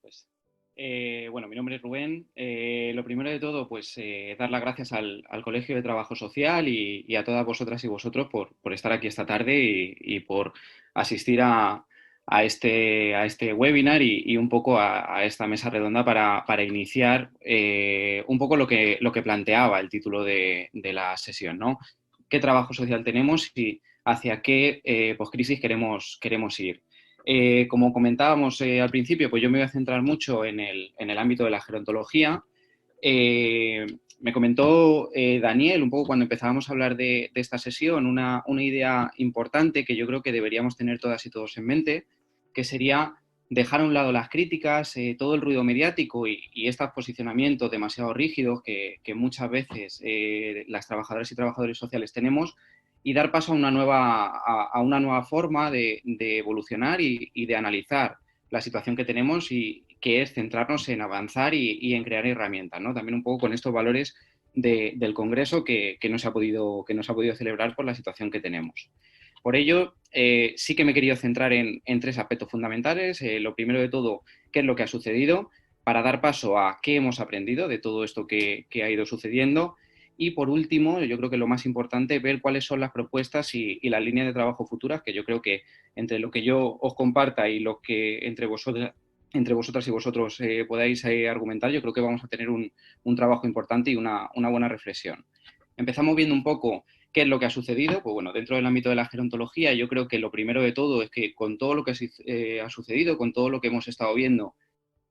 Pues, bueno, mi nombre es Rubén. Lo primero de todo, pues dar las gracias al Colegio de Trabajo Social y a todas vosotras y vosotros por estar aquí esta tarde y por asistir a este webinar y un poco a esta mesa redonda para iniciar un poco lo que planteaba el título de la sesión, ¿no? ¿Qué trabajo social tenemos y hacia qué poscrisis queremos ir? Como comentábamos al principio, pues yo me voy a centrar mucho en el ámbito de la gerontología. Eh, Me comentó Daniel, un poco cuando empezábamos a hablar de esta sesión, una idea importante que yo creo que deberíamos tener todas y todos en mente, que sería dejar a un lado las críticas, todo el ruido mediático y estos posicionamientos demasiado rígidos que muchas veces las trabajadoras y trabajadores sociales tenemos y dar paso a una nueva forma de evolucionar y de analizar la situación que tenemos y que es centrarnos en avanzar y en crear herramientas, ¿no? También un poco con estos valores del Congreso que no se ha podido celebrar por la situación que tenemos. Por ello, sí que me he querido centrar en tres aspectos fundamentales. Lo primero de todo, qué es lo que ha sucedido, para dar paso a qué hemos aprendido de todo esto que ha ido sucediendo. Y por último, yo creo que lo más importante, ver cuáles son las propuestas y las líneas de trabajo futuras, que yo creo que entre lo que yo os comparta y lo que entre vosotras y vosotros podáis argumentar, yo creo que vamos a tener un trabajo importante y una buena reflexión. Empezamos viendo un poco qué es lo que ha sucedido. Pues bueno, dentro del ámbito de la gerontología, yo creo que lo primero de todo es que con todo lo que ha sucedido, con todo lo que hemos estado viendo,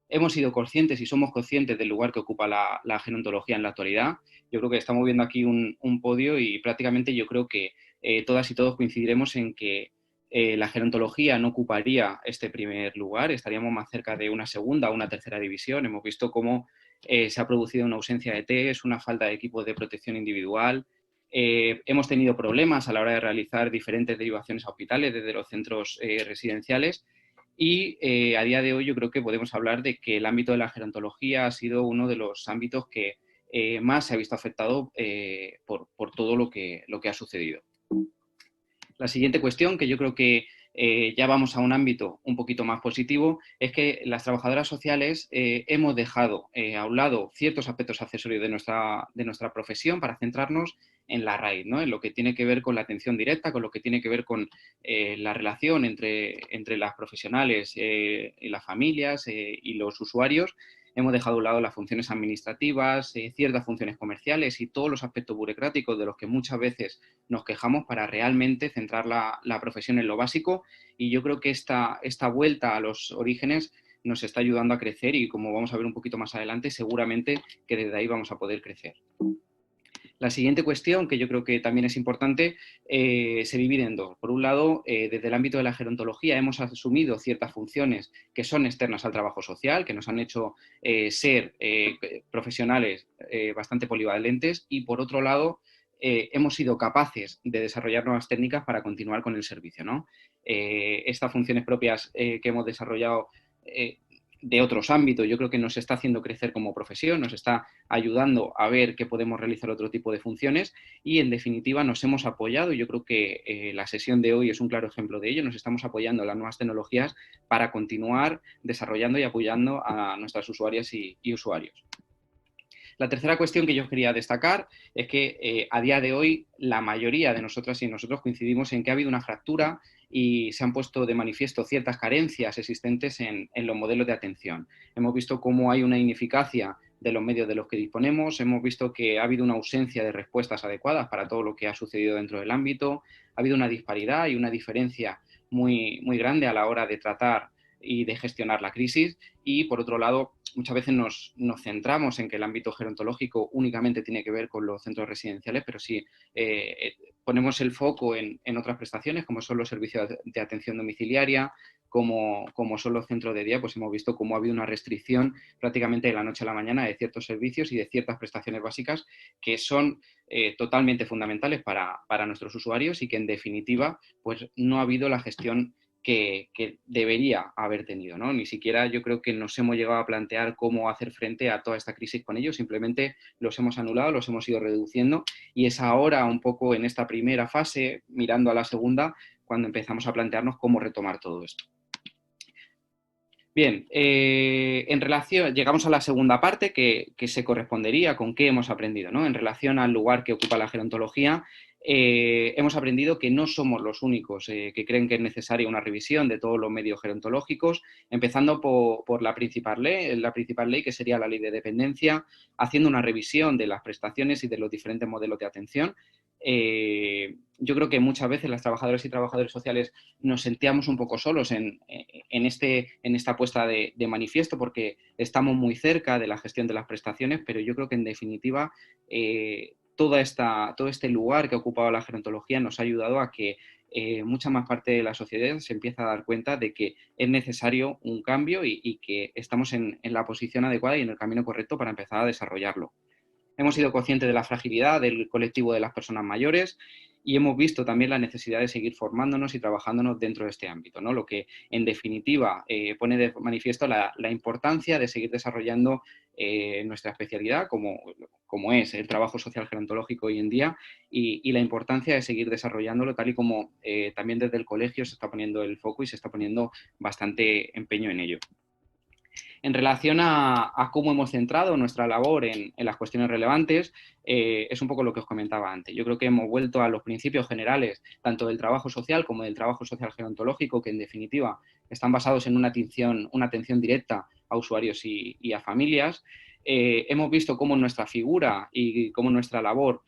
hemos sido conscientes y somos conscientes del lugar que ocupa la gerontología en la actualidad. Yo creo que estamos viendo aquí un podio y prácticamente yo creo que todas y todos coincidiremos en que la gerontología no ocuparía este primer lugar, estaríamos más cerca de una segunda o una tercera división. Hemos visto cómo se ha producido una ausencia de test, una falta de equipos de protección individual. Hemos tenido problemas a la hora de realizar diferentes derivaciones a hospitales desde los centros residenciales y a día de hoy yo creo que podemos hablar de que el ámbito de la gerontología ha sido uno de los ámbitos que más se ha visto afectado por todo lo que ha sucedido. La siguiente cuestión, que yo creo que ya vamos a un ámbito un poquito más positivo, es que las trabajadoras sociales hemos dejado a un lado ciertos aspectos accesorios de nuestra profesión para centrarnos en la raíz, ¿no? En lo que tiene que ver con la atención directa, con lo que tiene que ver con la relación entre las profesionales y las familias y los usuarios. Hemos dejado a un lado las funciones administrativas, ciertas funciones comerciales y todos los aspectos burocráticos de los que muchas veces nos quejamos para realmente centrar la profesión en lo básico. Y yo creo que esta vuelta a los orígenes nos está ayudando a crecer y, como vamos a ver un poquito más adelante, seguramente que desde ahí vamos a poder crecer. La siguiente cuestión, que yo creo que también es importante, se divide en dos. Por un lado, desde el ámbito de la gerontología hemos asumido ciertas funciones que son externas al trabajo social, que nos han hecho ser profesionales bastante polivalentes y, por otro lado, hemos sido capaces de desarrollar nuevas técnicas para continuar con el servicio, ¿no? Estas funciones propias que hemos desarrollado de otros ámbitos, yo creo que nos está haciendo crecer como profesión, nos está ayudando a ver que podemos realizar otro tipo de funciones y, en definitiva, nos hemos apoyado, y yo creo que la sesión de hoy es un claro ejemplo de ello, nos estamos apoyando en las nuevas tecnologías para continuar desarrollando y apoyando a nuestras usuarias y usuarios. La tercera cuestión que yo quería destacar es que a día de hoy la mayoría de nosotras y nosotros coincidimos en que ha habido una fractura y se han puesto de manifiesto ciertas carencias existentes en los modelos de atención. Hemos visto cómo hay una ineficacia de los medios de los que disponemos, hemos visto que ha habido una ausencia de respuestas adecuadas para todo lo que ha sucedido dentro del ámbito, ha habido una disparidad y una diferencia muy, muy grande a la hora de tratar y de gestionar la crisis. Y, por otro lado, muchas veces nos centramos en que el ámbito gerontológico únicamente tiene que ver con los centros residenciales, pero si ponemos el foco en otras prestaciones, como son los servicios de atención domiciliaria, como son los centros de día, pues hemos visto cómo ha habido una restricción prácticamente de la noche a la mañana de ciertos servicios y de ciertas prestaciones básicas que son totalmente fundamentales para nuestros usuarios y que, en definitiva, pues no ha habido la gestión que debería haber tenido, ¿no? Ni siquiera yo creo que nos hemos llegado a plantear cómo hacer frente a toda esta crisis con ellos, simplemente los hemos anulado, los hemos ido reduciendo y es ahora, un poco en esta primera fase, mirando a la segunda, cuando empezamos a plantearnos cómo retomar todo esto. Bien, en relación, llegamos a la segunda parte que se correspondería con qué hemos aprendido, ¿no? En relación al lugar que ocupa la gerontología, hemos aprendido que no somos los únicos que creen que es necesaria una revisión de todos los medios gerontológicos, empezando por la principal ley, que sería la ley de dependencia, haciendo una revisión de las prestaciones y de los diferentes modelos de atención. Yo creo que muchas veces las trabajadoras y trabajadores sociales nos sentíamos un poco solos en esta puesta de manifiesto, porque estamos muy cerca de la gestión de las prestaciones, pero yo creo que en definitiva todo este lugar que ha ocupado la gerontología nos ha ayudado a que mucha más parte de la sociedad se empieza a dar cuenta de que es necesario un cambio y que estamos en la posición adecuada y en el camino correcto para empezar a desarrollarlo. Hemos sido conscientes de la fragilidad del colectivo de las personas mayores y hemos visto también la necesidad de seguir formándonos y trabajándonos dentro de este ámbito, ¿no? Lo que, en definitiva, pone de manifiesto la importancia de seguir desarrollando nuestra especialidad, como es el trabajo social gerontológico hoy en día, y la importancia de seguir desarrollándolo tal y como también desde el colegio se está poniendo el foco y se está poniendo bastante empeño en ello. En relación a cómo hemos centrado nuestra labor en las cuestiones relevantes, es un poco lo que os comentaba antes. Yo creo que hemos vuelto a los principios generales, tanto del trabajo social como del trabajo social gerontológico, que en definitiva están basados en una atención directa a usuarios y a familias. Hemos visto cómo nuestra figura y cómo nuestra labor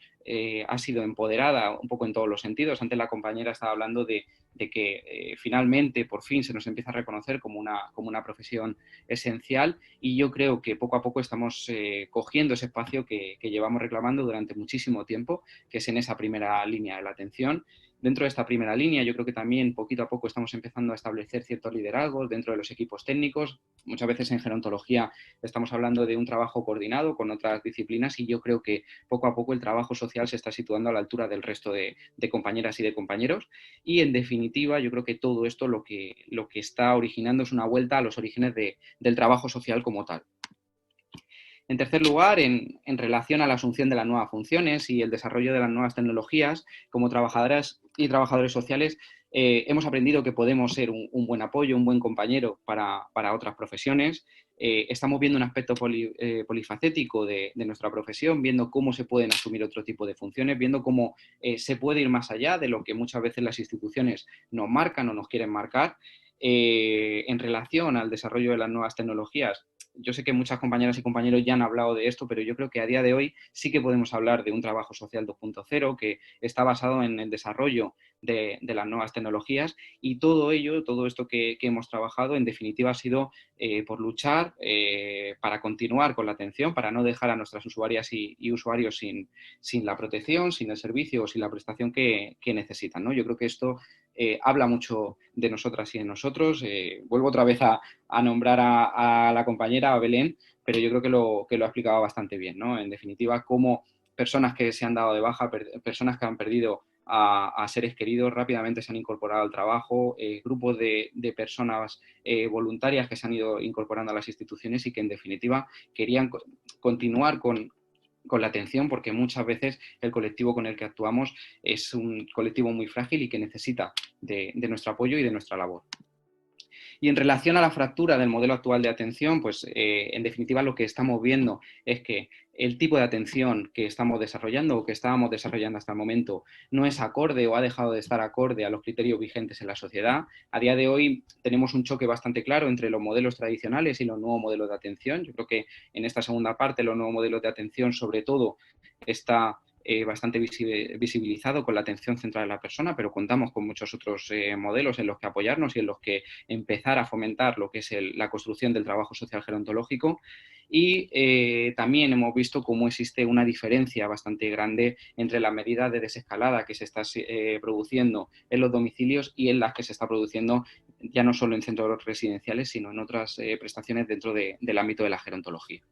ha sido empoderada un poco en todos los sentidos. Antes la compañera estaba hablando de que finalmente, por fin, se nos empieza a reconocer como una profesión esencial, y yo creo que poco a poco estamos cogiendo ese espacio que llevamos reclamando durante muchísimo tiempo, que es en esa primera línea de la atención. Dentro de esta primera línea, yo creo que también poquito a poco estamos empezando a establecer ciertos liderazgos dentro de los equipos técnicos. Muchas veces en gerontología estamos hablando de un trabajo coordinado con otras disciplinas, y yo creo que poco a poco el trabajo social se está situando a la altura del resto de compañeras y de compañeros. Y en definitiva, yo creo que todo esto lo que está originando es una vuelta a los orígenes del trabajo social como tal. En tercer lugar, en relación a la asunción de las nuevas funciones y el desarrollo de las nuevas tecnologías, como trabajadoras y trabajadores sociales, hemos aprendido que podemos ser un buen apoyo, un buen compañero para otras profesiones. Estamos viendo un aspecto polifacético de nuestra profesión, viendo cómo se pueden asumir otro tipo de funciones, viendo cómo se puede ir más allá de lo que muchas veces las instituciones nos marcan o nos quieren marcar. En relación al desarrollo de las nuevas tecnologías, yo sé que muchas compañeras y compañeros ya han hablado de esto, pero yo creo que a día de hoy sí que podemos hablar de un trabajo social 2.0 que está basado en el desarrollo de las nuevas tecnologías, y todo ello, todo esto que hemos trabajado, en definitiva ha sido por luchar para continuar con la atención, para no dejar a nuestras usuarias y usuarios sin la protección, sin el servicio o sin la prestación que necesitan, ¿no? Yo creo que esto habla mucho de nosotras y de nosotros. Vuelvo otra vez a nombrar a la compañera, a Belén, pero yo creo que lo ha explicado bastante bien, ¿no? En definitiva, cómo personas que se han dado de baja, personas que han perdido a seres queridos, rápidamente se han incorporado al trabajo, grupos de personas voluntarias que se han ido incorporando a las instituciones y que en definitiva querían continuar con la atención, porque muchas veces el colectivo con el que actuamos es un colectivo muy frágil y que necesita de nuestro apoyo y de nuestra labor. Y en relación a la fractura del modelo actual de atención, pues en definitiva lo que estamos viendo es que el tipo de atención que estamos desarrollando o que estábamos desarrollando hasta el momento no es acorde o ha dejado de estar acorde a los criterios vigentes en la sociedad. A día de hoy tenemos un choque bastante claro entre los modelos tradicionales y los nuevos modelos de atención. Yo creo que en esta segunda parte los nuevos modelos de atención sobre todo está bastante visibilizado con la atención centrada en la persona, pero contamos con muchos otros modelos en los que apoyarnos y en los que empezar a fomentar lo que es la construcción del trabajo social gerontológico. Y también hemos visto cómo existe una diferencia bastante grande entre la medida de desescalada que se está produciendo en los domicilios y en las que se está produciendo ya no solo en centros residenciales, sino en otras prestaciones dentro del ámbito de la gerontología.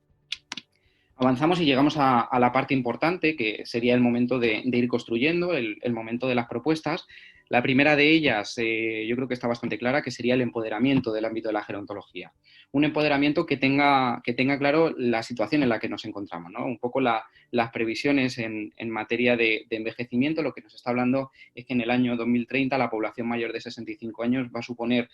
Avanzamos y llegamos a la parte importante, que sería el momento de ir construyendo, el momento de las propuestas. La primera de ellas, yo creo que está bastante clara, que sería el empoderamiento del ámbito de la gerontología. Un empoderamiento que tenga claro la situación en la que nos encontramos, ¿no? Un poco las previsiones en materia de envejecimiento. Lo que nos está hablando es que en el año 2030 la población mayor de 65 años va a suponer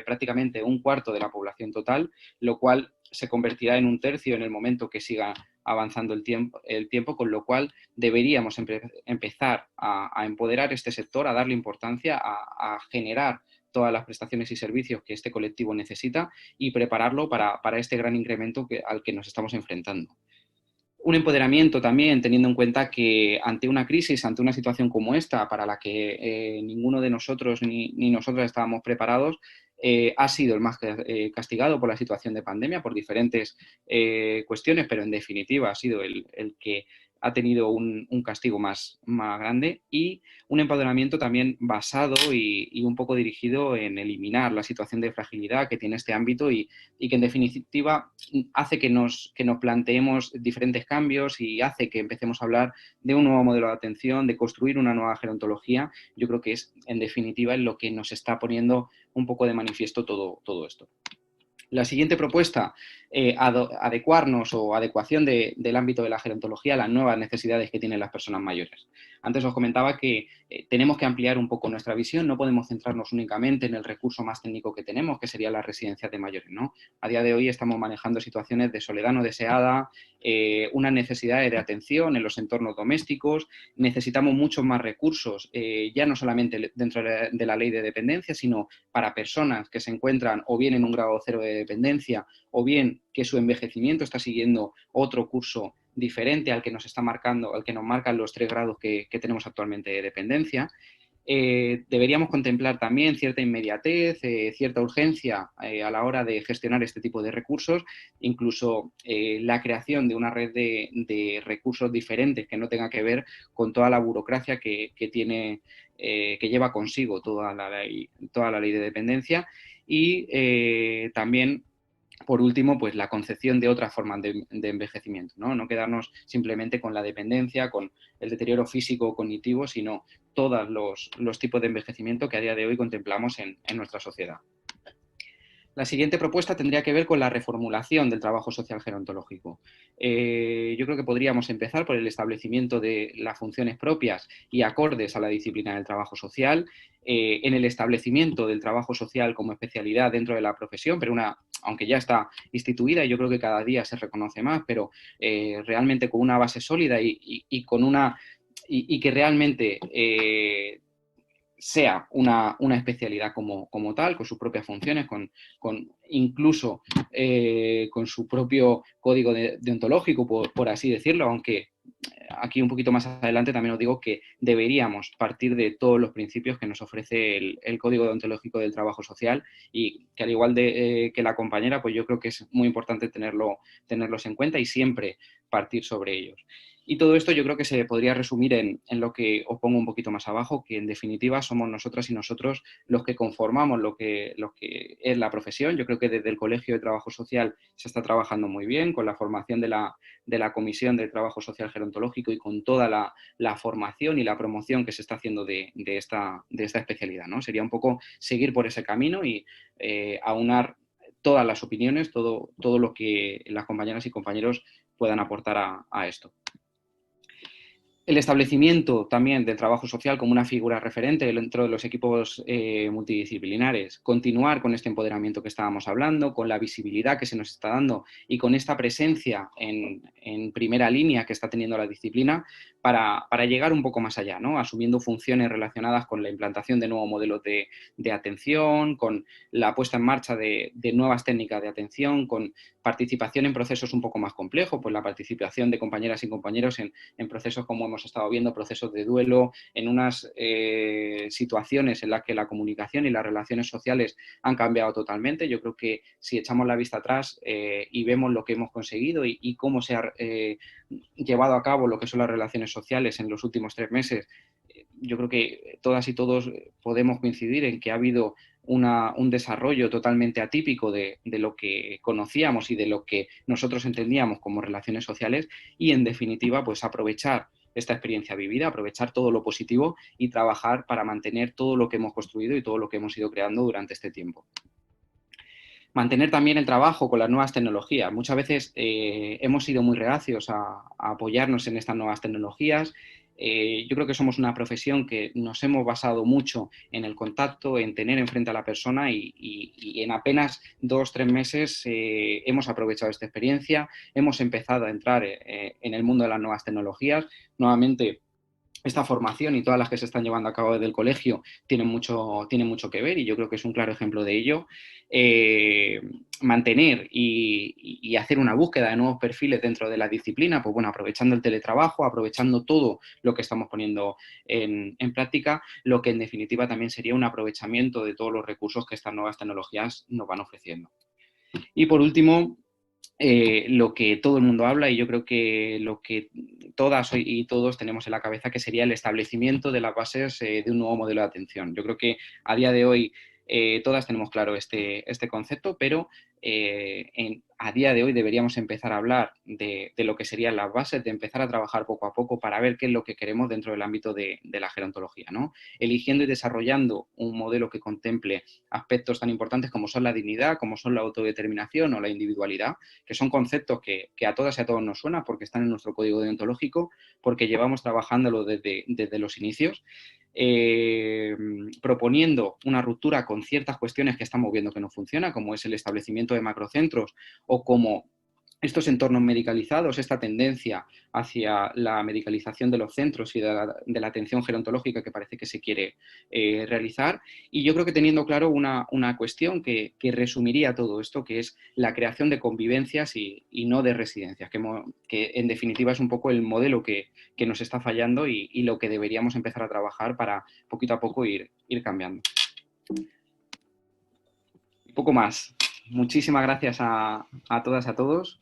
prácticamente un cuarto de la población total, lo cual se convertirá en un tercio en el momento que siga avanzando el tiempo, con lo cual deberíamos empezar a empoderar este sector, a darle importancia, a generar todas las prestaciones y servicios que este colectivo necesita y prepararlo para este gran incremento al que nos estamos enfrentando. Un empoderamiento también, teniendo en cuenta que ante una crisis, ante una situación como esta, para la que ninguno de nosotros ni nosotras estábamos preparados, ha sido el más castigado por la situación de pandemia, por diferentes cuestiones, pero en definitiva ha sido el que ha tenido un castigo más grande, y un empoderamiento también basado y un poco dirigido en eliminar la situación de fragilidad que tiene este ámbito y que en definitiva hace que nos planteemos diferentes cambios y hace que empecemos a hablar de un nuevo modelo de atención, de construir una nueva gerontología. Yo creo que es en definitiva en lo que nos está poniendo un poco de manifiesto todo esto. La siguiente propuesta, adecuarnos o adecuación del ámbito de la gerontología a las nuevas necesidades que tienen las personas mayores. Antes os comentaba que tenemos que ampliar un poco nuestra visión, no podemos centrarnos únicamente en el recurso más técnico que tenemos, que sería la residencia de mayores, ¿no? A día de hoy estamos manejando situaciones de soledad no deseada, unas necesidades de atención en los entornos domésticos, necesitamos muchos más recursos, ya no solamente dentro de la ley de dependencia, sino para personas que se encuentran o bien en un grado cero de dependencia o bien que su envejecimiento está siguiendo otro curso diferente al que nos está marcando, al que nos marcan los 3 grados que tenemos actualmente de dependencia. Deberíamos contemplar también cierta inmediatez, cierta urgencia a la hora de gestionar este tipo de recursos, incluso la creación de una red de recursos diferentes que no tenga que ver con toda la burocracia que lleva consigo toda la ley de dependencia, y también, por último, pues la concepción de otras formas de envejecimiento, ¿no? No quedarnos simplemente con la dependencia, con el deterioro físico o cognitivo, sino todos los tipos de envejecimiento que a día de hoy contemplamos en nuestra sociedad. La siguiente propuesta tendría que ver con la reformulación del trabajo social gerontológico. Yo creo que podríamos empezar por el establecimiento de las funciones propias y acordes a la disciplina del trabajo social, en el establecimiento del trabajo social como especialidad dentro de la profesión, pero aunque ya está instituida y yo creo que cada día se reconoce más, pero realmente con una base sólida y que realmente sea una especialidad como tal, con sus propias funciones, incluso con su propio código deontológico, por así decirlo, aunque aquí un poquito más adelante también os digo que deberíamos partir de todos los principios que nos ofrece el Código Deontológico del Trabajo Social, y que al igual que la compañera, pues yo creo que es muy importante tenerlos en cuenta y siempre partir sobre ellos. Y todo esto yo creo que se podría resumir en lo que os pongo un poquito más abajo, que en definitiva somos nosotras y nosotros los que conformamos lo que es la profesión. Yo creo que desde el Colegio de Trabajo Social se está trabajando muy bien con la formación de la Comisión de Trabajo Social Gerontológico y con toda la formación y la promoción que se está haciendo de esta especialidad, ¿no? Sería un poco seguir por ese camino y aunar todas las opiniones, todo lo que las compañeras y compañeros puedan aportar a esto. El establecimiento también del trabajo social como una figura referente dentro de los equipos multidisciplinares, continuar con este empoderamiento que estábamos hablando, con la visibilidad que se nos está dando y con esta presencia en primera línea que está teniendo la disciplina para llegar un poco más allá, ¿no? Asumiendo funciones relacionadas con la implantación de nuevos modelos de atención, con la puesta en marcha de nuevas técnicas de atención, con participación en procesos un poco más complejos, pues la participación de compañeras y compañeros en procesos como hemos estado viendo, procesos de duelo, en unas situaciones en las que la comunicación y las relaciones sociales han cambiado totalmente. Yo creo que si echamos la vista atrás y vemos lo que hemos conseguido y cómo se ha llevado a cabo lo que son las relaciones sociales en los últimos 3 meses, yo creo que todas y todos podemos coincidir en que ha habido un desarrollo totalmente atípico de lo que conocíamos y de lo que nosotros entendíamos como relaciones sociales, y en definitiva pues aprovechar esta experiencia vivida, aprovechar todo lo positivo y trabajar para mantener todo lo que hemos construido y todo lo que hemos ido creando durante este tiempo. Mantener también el trabajo con las nuevas tecnologías. Muchas veces hemos sido muy reacios a apoyarnos en estas nuevas tecnologías. Yo creo que somos una profesión que nos hemos basado mucho en el contacto, en tener enfrente a la persona y en apenas 2 o 3 meses hemos aprovechado esta experiencia, hemos empezado a entrar en el mundo de las nuevas tecnologías. Nuevamente, esta formación y todas las que se están llevando a cabo desde el colegio tienen mucho que ver y yo creo que es un claro ejemplo de ello. Eh, Mantener y hacer una búsqueda de nuevos perfiles dentro de la disciplina, pues bueno, aprovechando el teletrabajo, aprovechando todo lo que estamos poniendo en práctica, lo que en definitiva también sería un aprovechamiento de todos los recursos que estas nuevas tecnologías nos van ofreciendo. Y por último, lo que todo el mundo habla y yo creo que lo que todas y todos tenemos en la cabeza, que sería el establecimiento de las bases de un nuevo modelo de atención. Yo creo que a día de hoy todas tenemos claro este concepto, pero a día de hoy deberíamos empezar a hablar de lo que serían las bases, de empezar a trabajar poco a poco para ver qué es lo que queremos dentro del ámbito de la gerontología, ¿no? Eligiendo y desarrollando un modelo que contemple aspectos tan importantes como son la dignidad, como son la autodeterminación o la individualidad, que son conceptos que a todas y a todos nos suenan porque están en nuestro código deontológico, porque llevamos trabajándolo desde los inicios, proponiendo una ruptura con ciertas cuestiones que estamos viendo que no funciona, como es el establecimiento de macrocentros o como estos entornos medicalizados, esta tendencia hacia la medicalización de los centros y de la atención gerontológica que parece que se quiere realizar. Y yo creo que teniendo claro una cuestión que resumiría todo esto, que es la creación de convivencias y no de residencias, que en definitiva es un poco el modelo que nos está fallando y lo que deberíamos empezar a trabajar para poquito a poco ir cambiando. Un poco más. Muchísimas gracias a todas y a todos.